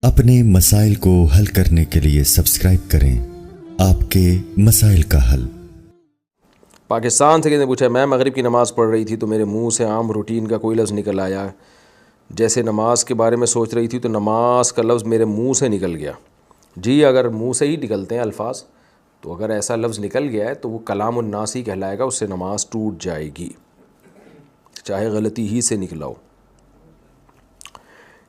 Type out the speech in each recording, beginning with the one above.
اپنے مسائل کو حل کرنے کے لیے سبسکرائب کریں آپ کے مسائل کا حل۔ پاکستان سے کسی نے پوچھا میں مغرب کی نماز پڑھ رہی تھی تو میرے منہ سے عام روٹین کا کوئی لفظ نکل آیا، جیسے نماز کے بارے میں سوچ رہی تھی تو نماز کا لفظ میرے منہ سے نکل گیا۔ جی اگر منہ سے ہی نکلتے ہیں الفاظ تو اگر ایسا لفظ نکل گیا ہے تو وہ کلام الناس ہی کہلائے گا، اس سے نماز ٹوٹ جائے گی چاہے غلطی ہی سے نکلا ہو۔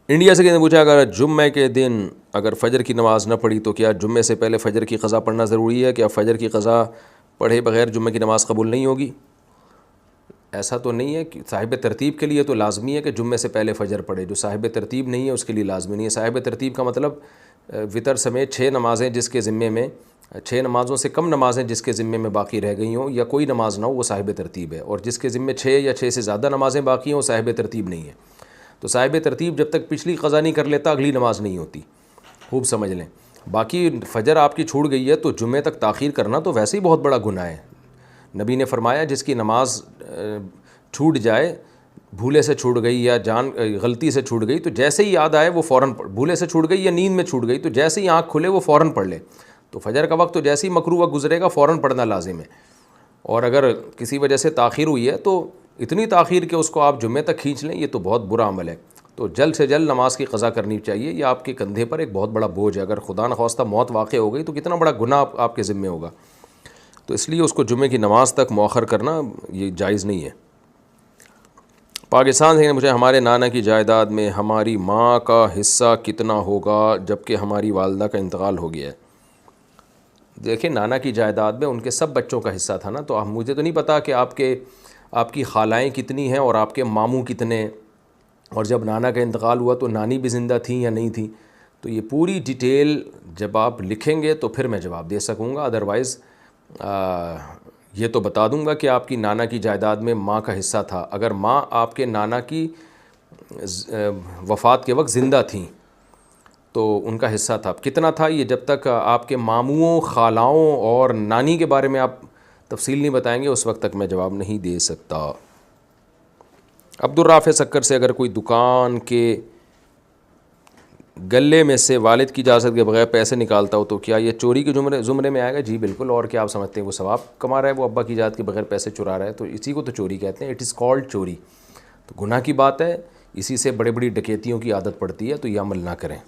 انڈیا سے کسی نے پوچھا اگر جمعہ کے دن اگر فجر کی نماز نہ پڑھی تو کیا جمعے سے پہلے فجر کی قضا پڑھنا ضروری ہے؟ کیا فجر کی قضا پڑھے بغیر جمعہ کی نماز قبول نہیں ہوگی؟ ایسا تو نہیں ہے کہ صاحب ترتیب کے لیے تو لازمی ہے کہ جمعے سے پہلے فجر پڑھے، جو صاحب ترتیب نہیں ہے اس کے لیے لازمی نہیں ہے۔ صاحب ترتیب کا مطلب وطر سمیت 6 نمازیں جس کے ذمے میں 6 نمازوں سے کم نمازیں جس کے ذمے میں باقی رہ گئی ہوں یا کوئی نماز نہ ہو وہ صاحب ترتیب ہے، اور جس کے ذمے 6 یا 6 سے زیادہ نمازیں باقی ہوں وہ صاحب ترتیب نہیں ہے۔ تو صاحب ترتیب جب تک پچھلی قضا نہیں کر لیتا اگلی نماز نہیں ہوتی، خوب سمجھ لیں۔ باقی فجر آپ کی چھوٹ گئی ہے تو جمعے تک تاخیر کرنا تو ویسے ہی بہت بڑا گناہ ہے۔ نبی نے فرمایا جس کی نماز چھوٹ جائے، بھولے سے چھوٹ گئی یا غلطی سے چھوٹ گئی، تو جیسے ہی یاد آئے وہ فوراً بھولے سے چھوٹ گئی یا نیند میں چھوٹ گئی تو جیسے ہی آنکھ کھلے وہ فوراً پڑھ لے۔ تو فجر کا وقت تو جیسے ہی مکروہ وقت گزرے گا فوراً پڑھنا لازم ہے، اور اگر کسی وجہ سے تاخیر ہوئی ہے تو اتنی تاخیر کہ اس کو آپ جمعے تک کھینچ لیں، یہ تو بہت برا عمل ہے۔ تو جلد سے جلد نماز کی قضا کرنی چاہیے، یہ آپ کے کندھے پر ایک بہت بڑا بوجھ ہے۔ اگر خدا نخواستہ موت واقع ہو گئی تو کتنا بڑا گناہ آپ کے ذمے ہوگا، تو اس لیے اس کو جمعے کی نماز تک مؤخر کرنا یہ جائز نہیں ہے۔ پاکستان سے مجھے ہمارے نانا کی جائیداد میں ہماری ماں کا حصہ کتنا ہوگا جبکہ ہماری والدہ کا انتقال ہو گیا ہے؟ دیکھیں نانا کی جائیداد میں ان کے سب بچوں کا حصہ تھا نا، تو مجھے تو نہیں پتا کہ آپ کی خالائیں کتنی ہیں اور آپ کے ماموں کتنے، اور جب نانا کا انتقال ہوا تو نانی بھی زندہ تھیں یا نہیں تھیں، تو یہ پوری ڈیٹیل جب آپ لکھیں گے تو پھر میں جواب دے سکوں گا۔ ادروائز یہ تو بتا دوں گا کہ آپ کی نانا کی جائیداد میں ماں کا حصہ تھا۔ اگر ماں آپ کے نانا کی وفات کے وقت زندہ تھیں تو ان کا حصہ تھا، کتنا تھا یہ جب تک آپ کے ماموں، خالاؤں اور نانی کے بارے میں آپ تفصیل نہیں بتائیں گے اس وقت تک میں جواب نہیں دے سکتا۔ عبدالرافع سکر سے اگر کوئی دکان کے گلے میں سے والد کی اجازت کے بغیر پیسے نکالتا ہو تو کیا یہ چوری کے زمرے میں آئے گا؟ جی بالکل، اور کیا آپ سمجھتے ہیں وہ ثواب کما رہا ہے، وہ ابا کی اجازت کے بغیر پیسے چرا رہا ہے؟ تو اسی کو تو چوری کہتے ہیں، اٹ از کالڈ چوری، تو گناہ کی بات ہے، اسی سے بڑی بڑی ڈکیتیوں کی عادت پڑتی ہے، تو یہ عمل نہ کریں۔